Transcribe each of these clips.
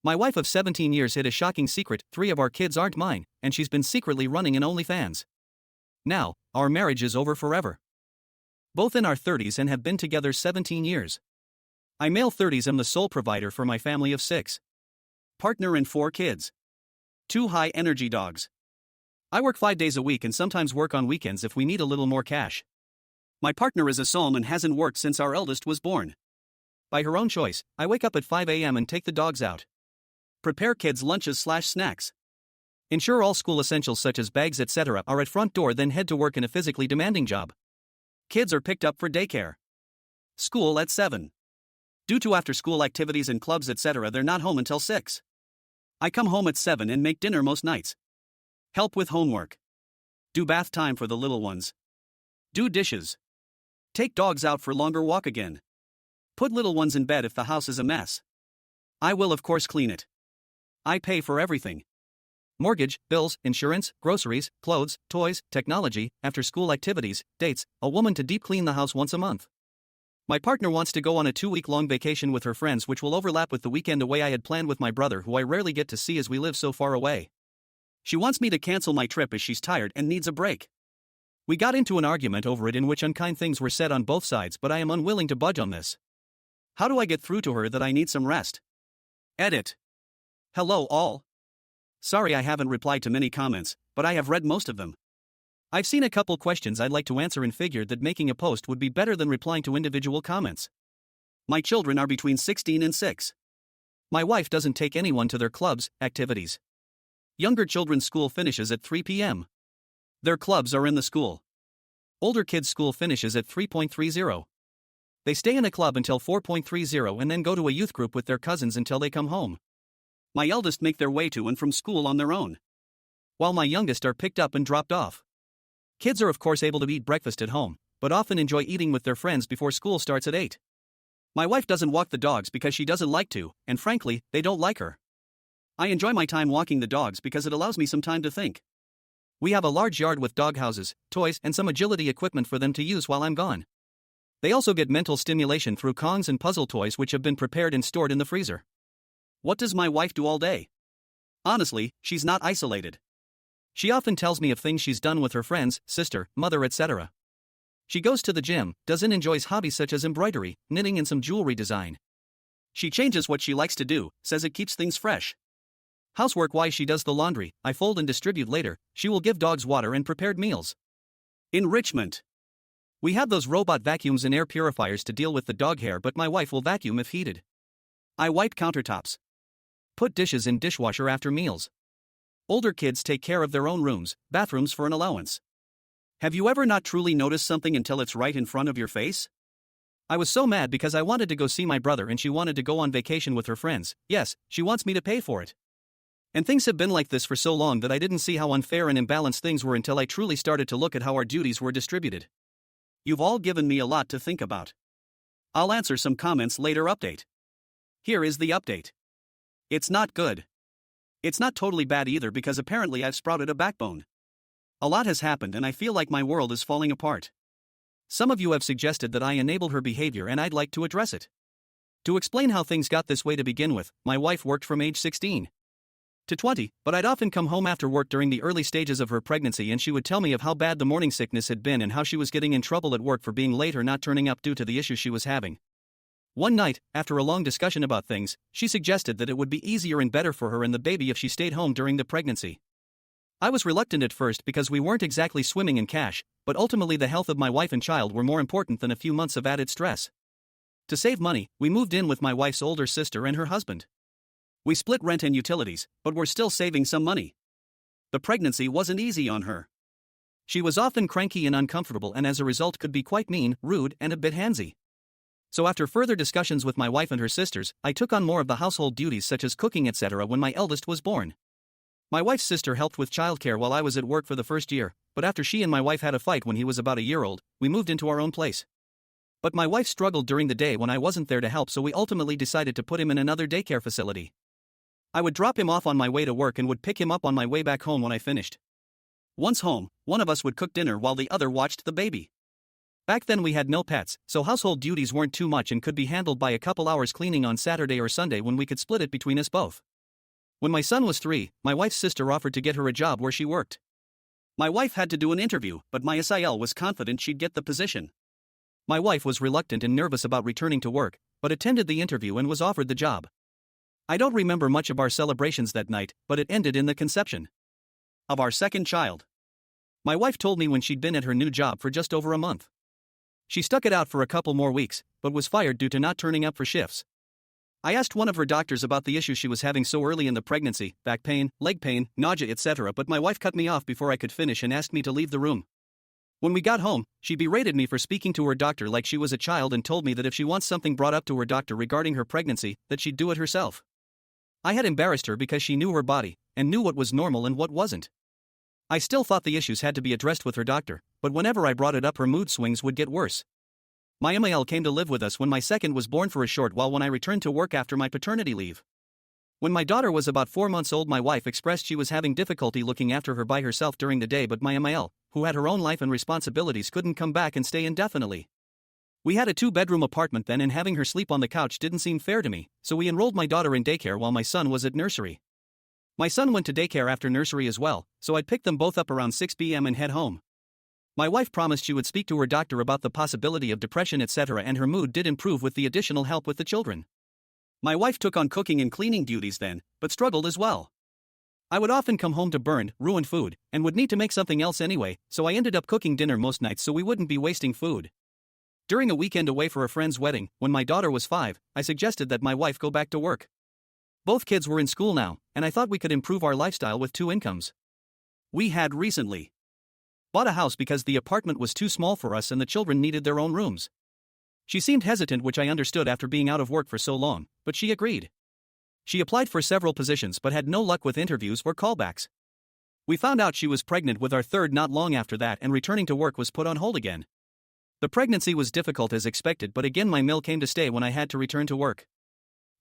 My wife of 17 years hid a shocking secret: 3 of our kids aren't mine, and she's been secretly running an OnlyFans. Now, our marriage is over forever. Both in our 30s and have been together 17 years. I, male 30s, am the sole provider for my family of 6. Partner and 4 kids. 2 high-energy dogs. I work 5 days a week and sometimes work on weekends if we need a little more cash. My partner is a psalm and hasn't worked since our eldest was born. By her own choice, I wake up at 5 a.m. and take the dogs out. Prepare kids' lunches/snacks. Ensure all school essentials such as bags etc. are at front door, then head to work in a physically demanding job. Kids are picked up for daycare. School at 7. Due to after-school activities and clubs etc., they're not home until 6. I come home at 7 and make dinner most nights. Help with homework. Do bath time for the little ones. Do dishes. Take dogs out for longer walk again. Put little ones in bed if the house is a mess. I will of course clean it. I pay for everything. Mortgage, bills, insurance, groceries, clothes, toys, technology, after-school activities, dates, a woman to deep clean the house once a month. My partner wants to go on a 2-week-long vacation with her friends, which will overlap with the weekend away I had planned with my brother, who I rarely get to see as we live so far away. She wants me to cancel my trip as she's tired and needs a break. We got into an argument over it in which unkind things were said on both sides, but I am unwilling to budge on this. How do I get through to her that I need some rest? Edit. Hello all. Sorry I haven't replied to many comments, but I have read most of them. I've seen a couple questions I'd like to answer and figured that making a post would be better than replying to individual comments. My children are between 16 and 6. My wife doesn't take anyone to their clubs, activities. Younger children's school finishes at 3 p.m. Their clubs are in the school. Older kids' school finishes at 3:30. They stay in a club until 4:30 and then go to a youth group with their cousins until they come home. My eldest make their way to and from school on their own, while my youngest are picked up and dropped off. Kids are of course able to eat breakfast at home, but often enjoy eating with their friends before school starts at 8. My wife doesn't walk the dogs because she doesn't like to, and frankly, they don't like her. I enjoy my time walking the dogs because it allows me some time to think. We have a large yard with dog houses, toys, and some agility equipment for them to use while I'm gone. They also get mental stimulation through Kongs and puzzle toys which have been prepared and stored in the freezer. What does my wife do all day? Honestly, she's not isolated. She often tells me of things she's done with her friends, sister, mother, etc. She goes to the gym, does and enjoys hobbies such as embroidery, knitting, and some jewelry design. She changes what she likes to do, says it keeps things fresh. Housework-wise, she does the laundry, I fold and distribute later. She will give dogs water and prepared meals. Enrichment. We have those robot vacuums and air purifiers to deal with the dog hair, but my wife will vacuum if heated. I wipe countertops. Put dishes in dishwasher after meals. Older kids take care of their own rooms, bathrooms for an allowance. Have you ever not truly noticed something until it's right in front of your face? I was so mad because I wanted to go see my brother and she wanted to go on vacation with her friends. Yes, she wants me to pay for it. And things have been like this for so long that I didn't see how unfair and imbalanced things were until I truly started to look at how our duties were distributed. You've all given me a lot to think about. I'll answer some comments later. Update. Here is the update. It's not good. It's not totally bad either because apparently I've sprouted a backbone. A lot has happened and I feel like my world is falling apart. Some of you have suggested that I enabled her behavior and I'd like to address it. To explain how things got this way to begin with, my wife worked from age 16 to 20, but I'd often come home after work during the early stages of her pregnancy and she would tell me of how bad the morning sickness had been and how she was getting in trouble at work for being late or not turning up due to the issues she was having. One night, after a long discussion about things, she suggested that it would be easier and better for her and the baby if she stayed home during the pregnancy. I was reluctant at first because we weren't exactly swimming in cash, but ultimately the health of my wife and child were more important than a few months of added stress. To save money, we moved in with my wife's older sister and her husband. We split rent and utilities, but we're still saving some money. The pregnancy wasn't easy on her. She was often cranky and uncomfortable and as a result could be quite mean, rude, and a bit handsy. So after further discussions with my wife and her sisters, I took on more of the household duties such as cooking etc. when my eldest was born. My wife's sister helped with childcare while I was at work for the first year, but after she and my wife had a fight when he was about a year old, we moved into our own place. But my wife struggled during the day when I wasn't there to help, so we ultimately decided to put him in another daycare facility. I would drop him off on my way to work and would pick him up on my way back home when I finished. Once home, one of us would cook dinner while the other watched the baby. Back then we had no pets, so household duties weren't too much and could be handled by a couple hours cleaning on Saturday or Sunday when we could split it between us both. When my son was 3, my wife's sister offered to get her a job where she worked. My wife had to do an interview, but my SIL was confident she'd get the position. My wife was reluctant and nervous about returning to work, but attended the interview and was offered the job. I don't remember much of our celebrations that night, but it ended in the conception of our second child. My wife told me when she'd been at her new job for just over a month. She stuck it out for a couple more weeks, but was fired due to not turning up for shifts. I asked one of her doctors about the issues she was having so early in the pregnancy, back pain, leg pain, nausea, etc., but my wife cut me off before I could finish and asked me to leave the room. When we got home, she berated me for speaking to her doctor like she was a child and told me that if she wants something brought up to her doctor regarding her pregnancy, that she'd do it herself. I had embarrassed her because she knew her body, and knew what was normal and what wasn't. I still thought the issues had to be addressed with her doctor, but whenever I brought it up her mood swings would get worse. My MIL came to live with us when my second was born for a short while when I returned to work after my paternity leave. When my daughter was about 4 months old, my wife expressed she was having difficulty looking after her by herself during the day, but my MIL, who had her own life and responsibilities, couldn't come back and stay indefinitely. We had a 2-bedroom apartment then, and having her sleep on the couch didn't seem fair to me, so we enrolled my daughter in daycare while my son was at nursery. My son went to daycare after nursery as well, so I'd pick them both up around 6 p.m. and head home. My wife promised she would speak to her doctor about the possibility of depression, etc., and her mood did improve with the additional help with the children. My wife took on cooking and cleaning duties then, but struggled as well. I would often come home to burned, ruined food, and would need to make something else anyway, so I ended up cooking dinner most nights so we wouldn't be wasting food. During a weekend away for a friend's wedding, when my daughter was 5, I suggested that my wife go back to work. Both kids were in school now, and I thought we could improve our lifestyle with 2 incomes. We had recently bought a house because the apartment was too small for us and the children needed their own rooms. She seemed hesitant, which I understood after being out of work for so long, but she agreed. She applied for several positions but had no luck with interviews or callbacks. We found out she was pregnant with our third not long after that, and returning to work was put on hold again. The pregnancy was difficult as expected, but again my MIL came to stay when I had to return to work.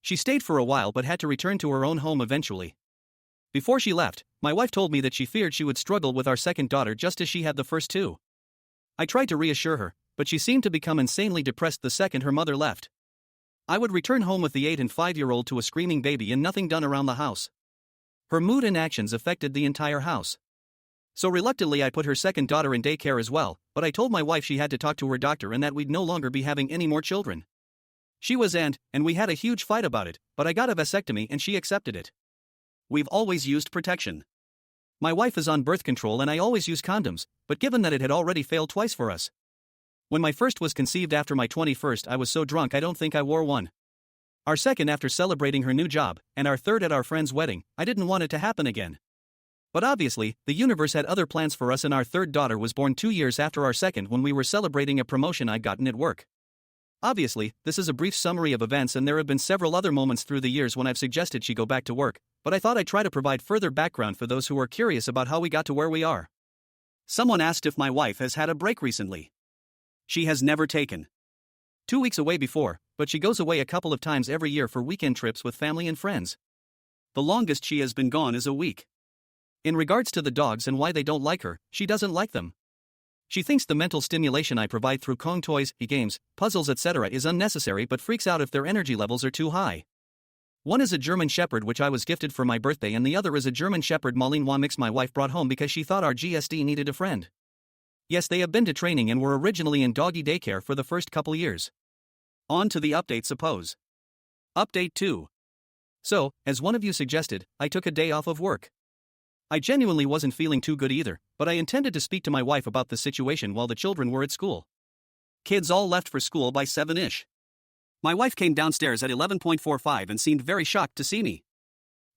She stayed for a while but had to return to her own home eventually. Before she left, my wife told me that she feared she would struggle with our second daughter just as she had the first 2. I tried to reassure her, but she seemed to become insanely depressed the second her mother left. I would return home with the 8 and 5-year-old to a screaming baby and nothing done around the house. Her mood and actions affected the entire house. So reluctantly I put her second daughter in daycare as well, but I told my wife she had to talk to her doctor and that we'd no longer be having any more children. She was and we had a huge fight about it, but I got a vasectomy and she accepted it. We've always used protection. My wife is on birth control and I always use condoms, but given that it had already failed twice for us. When my first was conceived after my 21st, I was so drunk I don't think I wore one. Our second after celebrating her new job, and our third at our friend's wedding, I didn't want it to happen again. But obviously, the universe had other plans for us, and our third daughter was born 2 years after our second when we were celebrating a promotion I'd gotten at work. Obviously, this is a brief summary of events, and there have been several other moments through the years when I've suggested she go back to work, but I thought I'd try to provide further background for those who are curious about how we got to where we are. Someone asked if my wife has had a break recently. She has never taken 2 weeks away before, but she goes away a couple of times every year for weekend trips with family and friends. The longest she has been gone is a week. In regards to the dogs and why they don't like her, she doesn't like them. She thinks the mental stimulation I provide through Kong toys, e-games, puzzles, etc. is unnecessary, but freaks out if their energy levels are too high. One is a German Shepherd which I was gifted for my birthday, and the other is a German Shepherd Malinois mix my wife brought home because she thought our GSD needed a friend. Yes, they have been to training and were originally in doggy daycare for the first couple years. On to the update suppose. Update 2. So, as one of you suggested, I took a day off of work. I genuinely wasn't feeling too good either, but I intended to speak to my wife about the situation while the children were at school. Kids all left for school by 7-ish. My wife came downstairs at 11:45 and seemed very shocked to see me.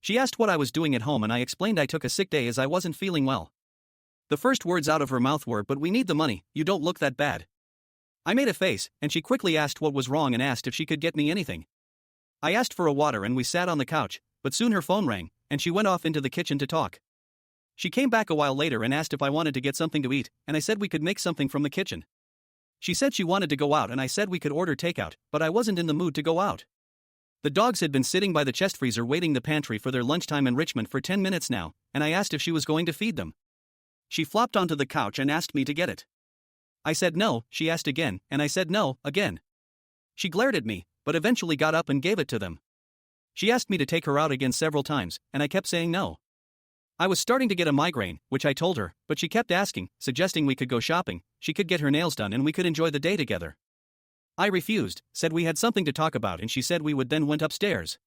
She asked what I was doing at home and I explained I took a sick day as I wasn't feeling well. The first words out of her mouth were, "But we need the money, you don't look that bad." I made a face, and she quickly asked what was wrong and asked if she could get me anything. I asked for a water and we sat on the couch, but soon her phone rang, and she went off into the kitchen to talk. She came back a while later and asked if I wanted to get something to eat, and I said we could make something from the kitchen. She said she wanted to go out and I said we could order takeout, but I wasn't in the mood to go out. The dogs had been sitting by the chest freezer waiting the pantry for their lunchtime enrichment for 10 minutes now, and I asked if she was going to feed them. She flopped onto the couch and asked me to get it. I said no, she asked again, and I said no, again. She glared at me, but eventually got up and gave it to them. She asked me to take her out again several times, and I kept saying no. I was starting to get a migraine, which I told her, but she kept asking, suggesting we could go shopping, she could get her nails done and we could enjoy the day together. I refused, said we had something to talk about, and she said we would, then went upstairs.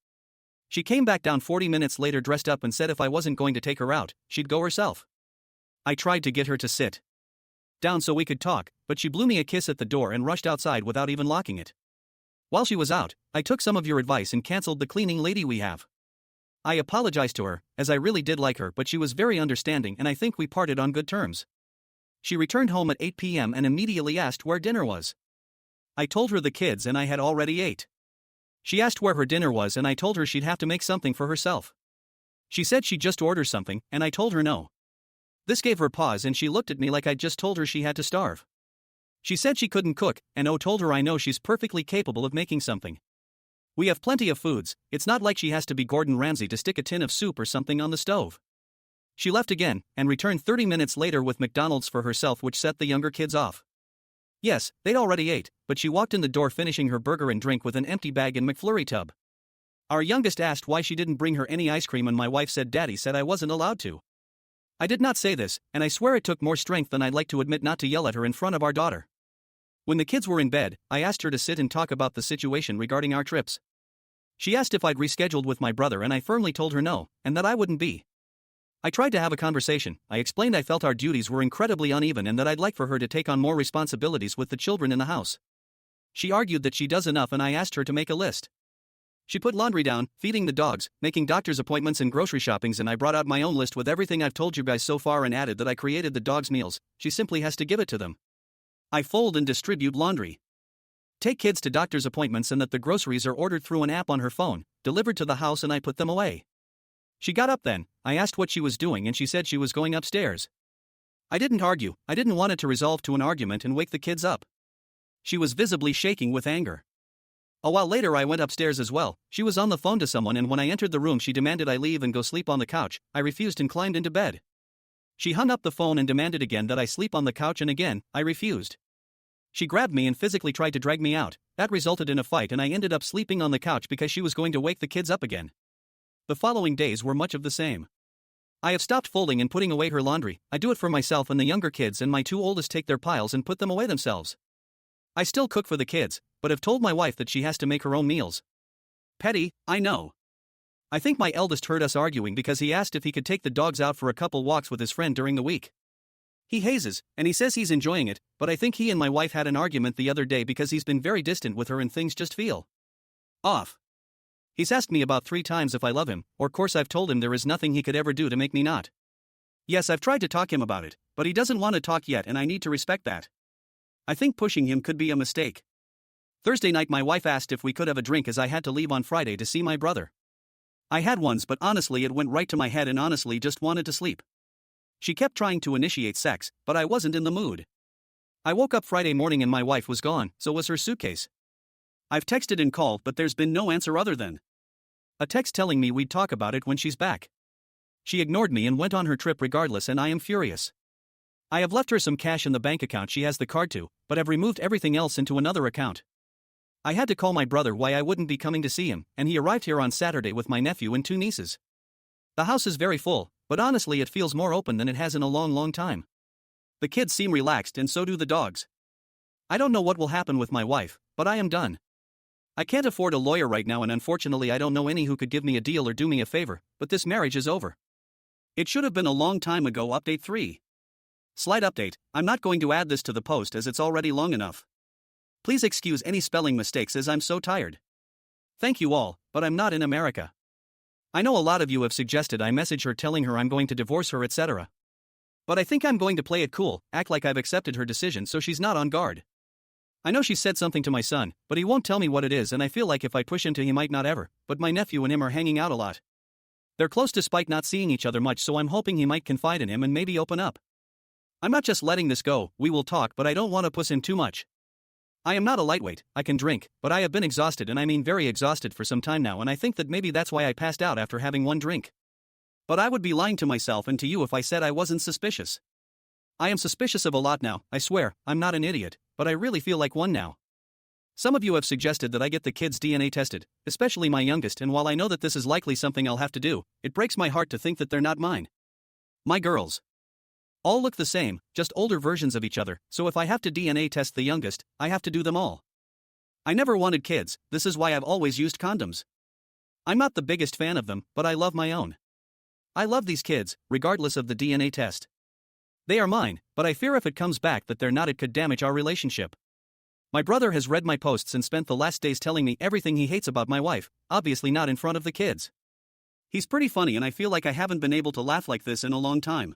She came back down 40 minutes later dressed up and said if I wasn't going to take her out, she'd go herself. I tried to get her to sit down so we could talk, but she blew me a kiss at the door and rushed outside without even locking it. While she was out, I took some of your advice and cancelled the cleaning lady we have. I apologized to her, as I really did like her, but she was very understanding and I think we parted on good terms. She returned home at 8 p.m. and immediately asked where dinner was. I told her the kids and I had already ate. She asked where her dinner was and I told her she'd have to make something for herself. She said she'd just order something, and I told her no. This gave her pause and she looked at me like I'd just told her she had to starve. She said she couldn't cook, and told her I know she's perfectly capable of making something. We have plenty of foods, it's not like she has to be Gordon Ramsay to stick a tin of soup or something on the stove. She left again, and returned 30 minutes later with McDonald's for herself, which set the younger kids off. Yes, they'd already ate, but she walked in the door finishing her burger and drink with an empty bag and McFlurry tub. Our youngest asked why she didn't bring her any ice cream and my wife said Daddy said I wasn't allowed to. I did not say this, and I swear it took more strength than I'd like to admit not to yell at her in front of our daughter. When the kids were in bed, I asked her to sit and talk about the situation regarding our trips. She asked if I'd rescheduled with my brother and I firmly told her no, and that I wouldn't be. I tried to have a conversation. I explained I felt our duties were incredibly uneven and that I'd like for her to take on more responsibilities with the children in the house. She argued that she does enough and I asked her to make a list. She put laundry down, feeding the dogs, making doctor's appointments and grocery shoppings, and I brought out my own list with everything I've told you guys so far and added that I created the dogs' meals. She simply has to give it to them. I fold and distribute laundry. Take kids to doctor's appointments and that the groceries are ordered through an app on her phone, delivered to the house, and I put them away. She got up then, I asked what she was doing and she said she was going upstairs. I didn't argue, I didn't want it to resolve to an argument and wake the kids up. She was visibly shaking with anger. A while later I went upstairs as well. She was on the phone to someone and when I entered the room she demanded I leave and go sleep on the couch. I refused and climbed into bed. She hung up the phone and demanded again that I sleep on the couch and again, I refused. She grabbed me and physically tried to drag me out. That resulted in a fight and I ended up sleeping on the couch because she was going to wake the kids up again. The following days were much of the same. I have stopped folding and putting away her laundry. I do it for myself and the younger kids, and my two oldest take their piles and put them away themselves. I still cook for the kids, but have told my wife that she has to make her own meals. Petty, I know. I think my eldest heard us arguing because he asked if he could take the dogs out for a couple walks with his friend during the week. He hazes, and he says he's enjoying it, but I think he and my wife had an argument the other day because he's been very distant with her and things just feel off. He's asked me about 3 times if I love him, or course I've told him there is nothing he could ever do to make me not. Yes, I've tried to talk him about it, but he doesn't want to talk yet and I need to respect that. I think pushing him could be a mistake. Thursday night my wife asked if we could have a drink as I had to leave on Friday to see my brother. I had once, but honestly it went right to my head and honestly just wanted to sleep. She kept trying to initiate sex, but I wasn't in the mood. I woke up Friday morning and my wife was gone, so was her suitcase. I've texted and called but there's been no answer other than a text telling me we'd talk about it when she's back. She ignored me and went on her trip regardless and I am furious. I have left her some cash in the bank account she has the card to, but have removed everything else into another account. I had to call my brother why I wouldn't be coming to see him, and he arrived here on Saturday with my nephew and 2 nieces. The house is very full, but honestly it feels more open than it has in a long time. The kids seem relaxed and so do the dogs. I don't know what will happen with my wife, but I am done. I can't afford a lawyer right now and unfortunately I don't know any who could give me a deal or do me a favor, but this marriage is over. It should have been a long time ago. Update 3. Slight update, I'm not going to add this to the post as it's already long enough. Please excuse any spelling mistakes as I'm so tired. Thank you all, but I'm not in America. I know a lot of you have suggested I message her telling her I'm going to divorce her, etc. But I think I'm going to play it cool, act like I've accepted her decision so she's not on guard. I know she said something to my son, but he won't tell me what it is and I feel like if I push him to he might not ever, but my nephew and him are hanging out a lot. They're close despite not seeing each other much, so I'm hoping he might confide in him and maybe open up. I'm not just letting this go, we will talk, but I don't want to push him too much. I am not a lightweight, I can drink, but I have been exhausted and I mean very exhausted for some time now, and I think that maybe that's why I passed out after having 1 drink. But I would be lying to myself and to you if I said I wasn't suspicious. I am suspicious of a lot now, I swear, I'm not an idiot, but I really feel like one now. Some of you have suggested that I get the kids' DNA tested, especially my youngest, and while I know that this is likely something I'll have to do, it breaks my heart to think that they're not mine. My girls all look the same, just older versions of each other, so if I have to DNA test the youngest, I have to do them all. I never wanted kids, this is why I've always used condoms. I'm not the biggest fan of them, but I love my own. I love these kids, regardless of the DNA test. They are mine, but I fear if it comes back that they're not, it could damage our relationship. My brother has read my posts and spent the last days telling me everything he hates about my wife, obviously not in front of the kids. He's pretty funny and I feel like I haven't been able to laugh like this in a long time.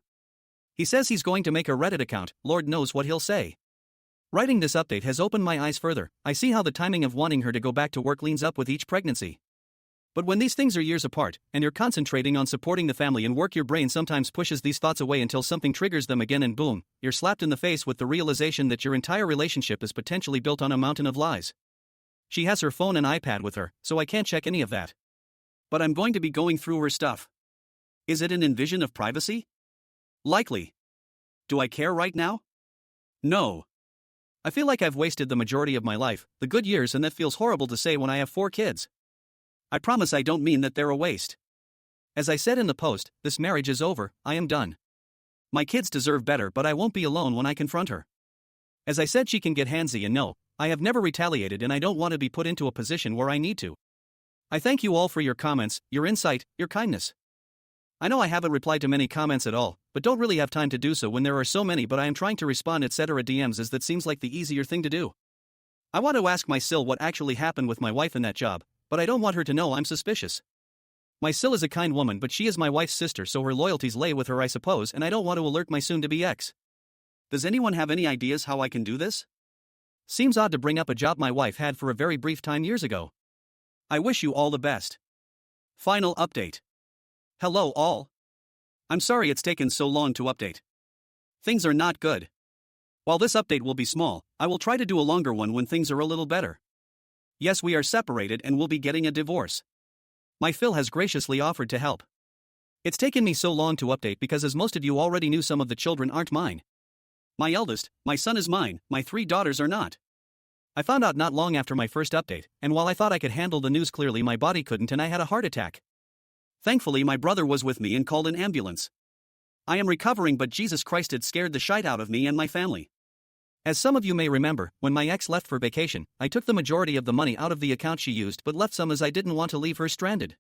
He says he's going to make a Reddit account, Lord knows what he'll say. Writing this update has opened my eyes further. I see how the timing of wanting her to go back to work leans up with each pregnancy. But when these things are years apart, and you're concentrating on supporting the family and work, your brain sometimes pushes these thoughts away until something triggers them again and boom, you're slapped in the face with the realization that your entire relationship is potentially built on a mountain of lies. She has her phone and iPad with her, so I can't check any of that. But I'm going to be going through her stuff. Is it an invasion of privacy? Likely. Do I care right now? No. I feel like I've wasted the majority of my life, the good years, and that feels horrible to say when I have 4 kids. I promise I don't mean that they're a waste. As I said in the post, this marriage is over, I am done. My kids deserve better, but I won't be alone when I confront her. As I said, she can get handsy, and no, I have never retaliated and I don't want to be put into a position where I need to. I thank you all for your comments, your insight, your kindness. I know I haven't replied to many comments at all, but don't really have time to do so when there are so many, but I am trying to respond etc. DMs as that seems like the easier thing to do. I want to ask my Sil what actually happened with my wife in that job, but I don't want her to know I'm suspicious. My Sil is a kind woman, but she is my wife's sister, so her loyalties lay with her, I suppose, and I don't want to alert my soon-to-be ex. Does anyone have any ideas how I can do this? Seems odd to bring up a job my wife had for a very brief time years ago. I wish you all the best. Final update. Hello all. I'm sorry it's taken so long to update. Things are not good. While this update will be small, I will try to do a longer one when things are a little better. Yes, we are separated and will be getting a divorce. My Phil has graciously offered to help. It's taken me so long to update because, as most of you already knew, some of the children aren't mine. My eldest, my son, is mine, my 3 daughters are not. I found out not long after my first update, and while I thought I could handle the news clearly, my body couldn't and I had a heart attack. Thankfully, my brother was with me and called an ambulance. I am recovering, but Jesus Christ, it scared the shite out of me and my family. As some of you may remember, when my ex left for vacation, I took the majority of the money out of the account she used but left some as I didn't want to leave her stranded.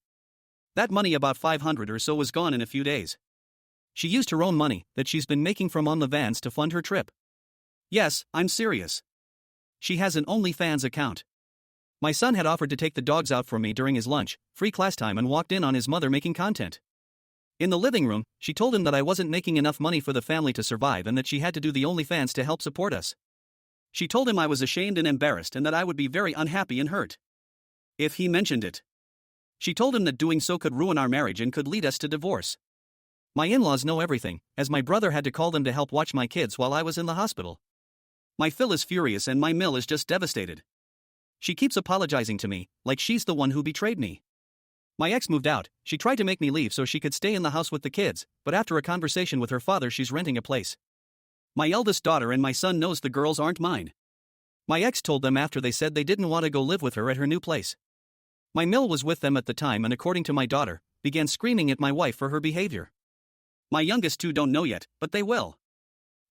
That money, about $500 or so, was gone in a few days. She used her own money, that she's been making from OnlyFans, to fund her trip. Yes, I'm serious. She has an OnlyFans account. My son had offered to take the dogs out for me during his lunch, free class time, and walked in on his mother making content. In the living room, she told him that I wasn't making enough money for the family to survive and that she had to do the OnlyFans to help support us. She told him I was ashamed and embarrassed and that I would be very unhappy and hurt if he mentioned it. She told him that doing so could ruin our marriage and could lead us to divorce. My in-laws know everything, as my brother had to call them to help watch my kids while I was in the hospital. My Phil is furious and my Mill is just devastated. She keeps apologizing to me, like she's the one who betrayed me. My ex moved out. She tried to make me leave so she could stay in the house with the kids, but after a conversation with her father, she's renting a place. My eldest daughter and my son knows the girls aren't mine. My ex told them after they said they didn't want to go live with her at her new place. My Mill was with them at the time and, according to my daughter, began screaming at my wife for her behavior. My youngest 2 don't know yet, but they will.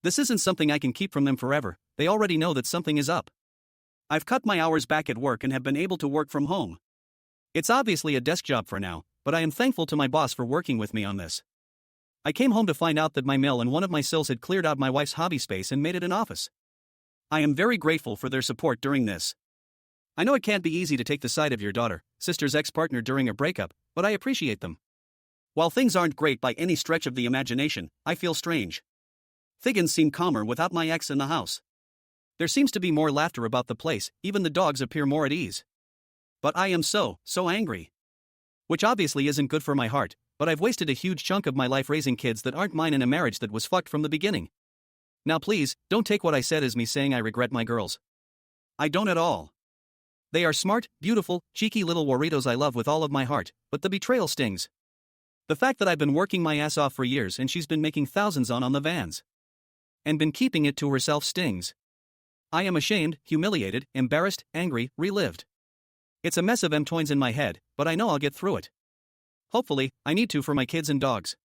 This isn't something I can keep from them forever. They already know that something is up. I've cut my hours back at work and have been able to work from home. It's obviously a desk job for now, but I am thankful to my boss for working with me on this. I came home to find out that my Mill and one of my Sils had cleared out my wife's hobby space and made it an office. I am very grateful for their support during this. I know it can't be easy to take the side of your daughter, sister's ex-partner during a breakup, but I appreciate them. While things aren't great by any stretch of the imagination, I feel strange. Things seem calmer without my ex in the house. There seems to be more laughter about the place, even the dogs appear more at ease. But I am so angry. Which obviously isn't good for my heart, but I've wasted a huge chunk of my life raising kids that aren't mine in a marriage that was fucked from the beginning. Now please, don't take what I said as me saying I regret my girls. I don't at all. They are smart, beautiful, cheeky little warritos I love with all of my heart, but the betrayal stings. The fact that I've been working my ass off for years and she's been making thousands on the vans and been keeping it to herself stings. I am ashamed, humiliated, embarrassed, angry, relived. It's a mess of M toins in my head, but I know I'll get through it. Hopefully, I need to for my kids and dogs.